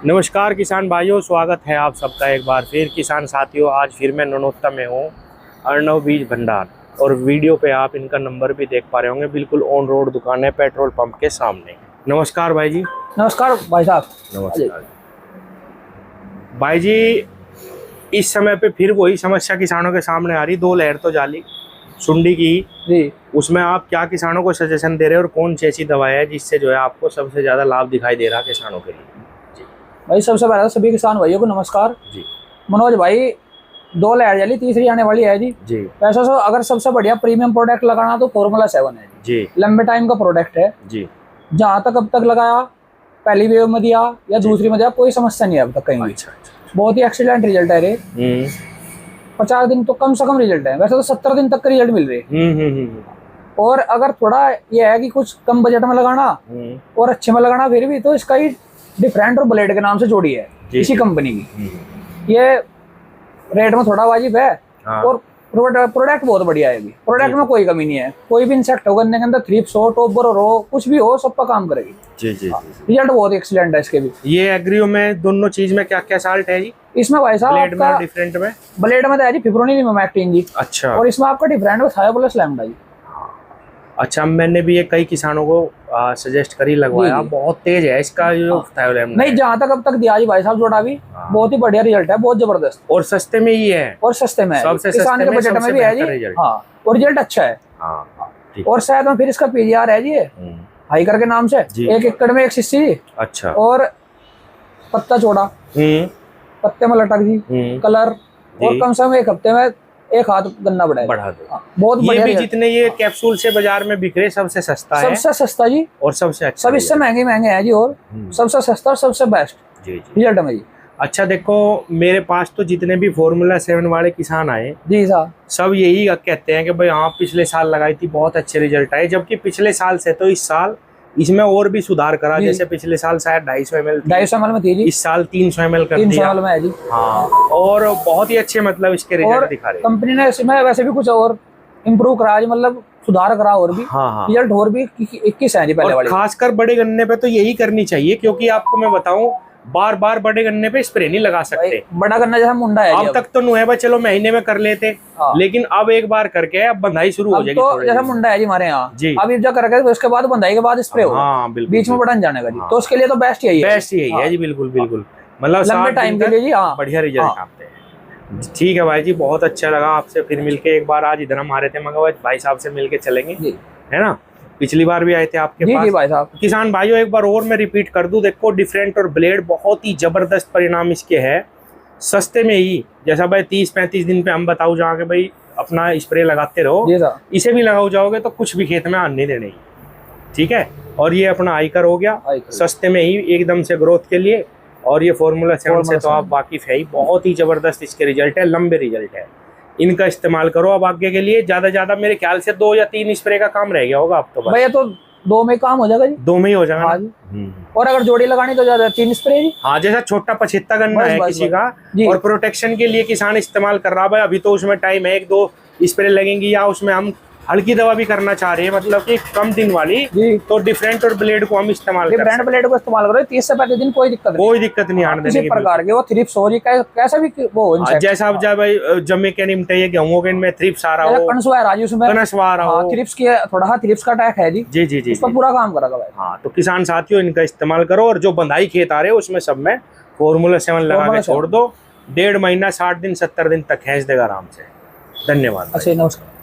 नमस्कार किसान भाइयों, स्वागत है आप सबका एक बार फिर। किसान साथियों, आज फिर मैं ननौता में हूँ, अर्णव बीज भंडार। और वीडियो पे आप इनका नंबर भी देख पा रहे होंगे, बिल्कुल ऑन रोड दुकान है, पेट्रोल पंप के सामने। नमस्कार भाई जी। नमस्कार भाई साहब। नमस्कार भाई जी। इस समय पे फिर वही समस्या किसानों के सामने आ रही, दो लहर तो जाली सुंडी की जी। उसमें आप क्या किसानों को सजेशन दे रहे हैं और कौन सी ऐसी दवा है जिससे जो है आपको सबसे ज्यादा लाभ दिखाई दे रहा है किसानों के लिए? भाई सबसे पहले सभी किसान भाइयों को नमस्कार जी। मनोज भाई, दो लहर जाली, तीसरी आने वाली है जी। जी। वैसे तो अगर सबसे बढ़िया प्रीमियम प्रोडक्ट लगाना तो फॉर्मूला 7 है जी। लंबे टाइम का प्रोडक्ट है जी। जहाँ तक अब तक लगाया, पहली वेव में दिया या दूसरी में दिया, कोई समस्या नहीं है अब तक कहीं भी। अच्छा। बहुत ही एक्सीलेंट रिजल्ट है रे। 50 दिन तो कम से कम रिजल्ट है, वैसे तो 70 दिन तक का रिजल्ट मिल रहे हैं। और अगर थोड़ा ये है कि कुछ कम बजट में लगाना और अच्छे में लगाना, फिर भी तो इसका ही डिफरेंट और ब्लेड के नाम से जोड़ी है इसी कंपनी की। ये रेट में थोड़ा वाजिब है। हाँ। और प्रोडक्ट बहुत बढ़िया है। प्रोडक्ट में कोई कमी नहीं है। कोई भी इंसेक्ट हो, गन्ने के अंदर थ्रिप्स हो, टॉपर हो, कुछ भी हो, सब पर काम करेगी। जी जी। रिजल्ट बहुत एक्सीलेंट है इसके भी। ये एग्रीओ में दोनों चीज में क्या क्या साल्ट है जी? इसमें भाई साहब ब्लेड में और डिफरेंट में? ब्लेड में तो है जी फिप्रोनिल इमामेक्टिन जी। अच्छा। और इसमें आपका डिफरेंट है थायोप्लस लैम्डा जी। अच्छा, मैंने भी ये कई किसानों को सजेस्ट करी, लगवाया। बहुत तेज है इसका जो थायोलैम्डा। नहीं, जहाँ तक अब तक दिया जी भाई साहब जोड़ा भी, बहुत ही बढ़िया रिजल्ट है, बहुत जबरदस्त। और सस्ते में ही है। और सस्ते में है, किसान के बजट में भी है जी। हाँ, और रिजल्ट अच्छा है। और शायद में फिर इसका पीजीआर है जी, हाइकर के नाम से 1 एकड़ में 1 सीसी। अच्छा। और पत्ता चौड़ा, पत्ते में लटक जी, कलर, और कम से कम 1 हफ्ते में 1 हाथ गन्ना बढ़ा दो। बहुत ये बढ़िया। भी जितने ये कैप्सूल से बाजार में बिक रहे सबसे सस्ता है। सबसे सस्ता जी, और सबसे अच्छा। सब इससे महंगे हैं जी। और सबसे सस्ता और सबसे बेस्ट रिजल्ट में जी। अच्छा, देखो मेरे पास तो जितने भी फॉर्मूला 7 वाले किसान आए जी साहब, सब यही कहते हैं कि भाई हाँ, पिछले साल लगाई थी, बहुत अच्छे रिजल्ट आए। जबकि पिछले साल से तो इस साल इसमें और भी सुधार करा। जैसे पिछले साल शायद 250 ml में थी जी, इस साल 300 ml कर दिया। 300 ml में है जी। हाँ। और बहुत ही अच्छे मतलब इसके रिजल्ट दिखा रहे हैं। कंपनी ने इसमें वैसे भी कुछ और इम्प्रूव करा जी, मतलब सुधार करा और भी। हाँ। रिजल्ट और भी 21 है जी पहले वाले। खासकर बड़े गन्ने पे तो यही करनी चाहिए, क्योंकि आपको मैं बताऊं, बार बार बड़े गन्ने पे स्प्रे नहीं लगा सकते। बड़ा गन्ना जैसा मुंडा है अब तक तो नुएबा चलो महीने में कर लेते। हाँ। लेकिन अब एक बार करके अब बंधाई शुरू हो जाएगी। तो जैसा मुंडा है जी हमारे यहाँ जी, अब जब करके उसके बाद बंधाई के बाद स्प्रे होगा। हाँ, बिल्कुल। बीच में बढ़न जाने का जी। तो उसके लिए तो बेस्ट यही है। बेस्ट यही है जी, बिल्कुल बिल्कुल। मतलब लंबे टाइम के लिए जी। हाँ, बढ़िया रिजल्ट आते हैं। ठीक है भाई जी, बहुत अच्छा लगा आपसे फिर मिलके। एक बार आज इधर हम आ रहे थे, मगर भाई साहब से मिलके चलेंगे, है ना? पिछली बार भी आए थे आपके पास। जी भाई साहब। किसान भाइयों, एक बार और मैं रिपीट कर दूं, देखो डिफरेंट और ब्लेड बहुत ही जबरदस्त परिणाम इसके हैं। सस्ते में ही, जैसा भाई 30-35 दिन पे हम बताओ जाके भाई अपना स्प्रे लगाते रहो, इसे भी लगाओ जाओगे तो कुछ भी खेत में आने देने। ठीक है। और ये अपना आइकर हो गया, सस्ते में ही एकदम से ग्रोथ के लिए। और ये फॉर्मूला 7 से तो आप वाकिफ है ही, बहुत ही जबरदस्त इसके रिजल्ट है, लंबे रिजल्ट है। इनका इस्तेमाल करो अब आगे के लिए। ज्यादा मेरे ख्याल से 2 या 3 स्प्रे का काम रह गया होगा अब तो। भैया तो 2 में काम हो जाएगा जी। 2 में ही हो जाएगा। हाँ। और अगर जोड़ी लगानी तो ज्यादा 3 स्प्रे जी। हाँ, जैसा छोटा 75 गन्ना है किसी का, और प्रोटेक्शन के लिए किसान इस्तेमाल कर रहा है, अभी तो उसमें टाइम है, 1-2 स्प्रे लगेंगी। या उसमें हम हल्की दवा भी करना चाह रहे हैं, मतलब कि कम दिन वाली, तो डिफरेंट और ब्लेड को हम इस्तेमाल करें। डिफरेंट ब्लेड को इस्तेमाल करो, 30 से 35 दिन कोई दिक्कत नहीं आने देने की प्रकार के। वो थ्रिप्स हो रही कैसा भी वो जैसा अब जब जमे के निमटे ये गेहूं के इनमें थ्रिप्स आ रहा हो, कनसवा है उसमें कनसवा आ रहा हो, थ्रिप्स की थोड़ा थ्रिप्स का अटैक है जी। जी जी जी, इसका पूरा काम करेगा भाई। हाँ, तो किसान साथियों इनका इस्तेमाल करो। और जो बंधाई खेत आ रहे हैं उसमें सब में फॉर्मूला 7 लगा के छोड़ दो, 1.5 महीना 60 दिन 70 दिन तक खींच देगा आराम से। धन्यवाद। अच्छा, नमस्कार।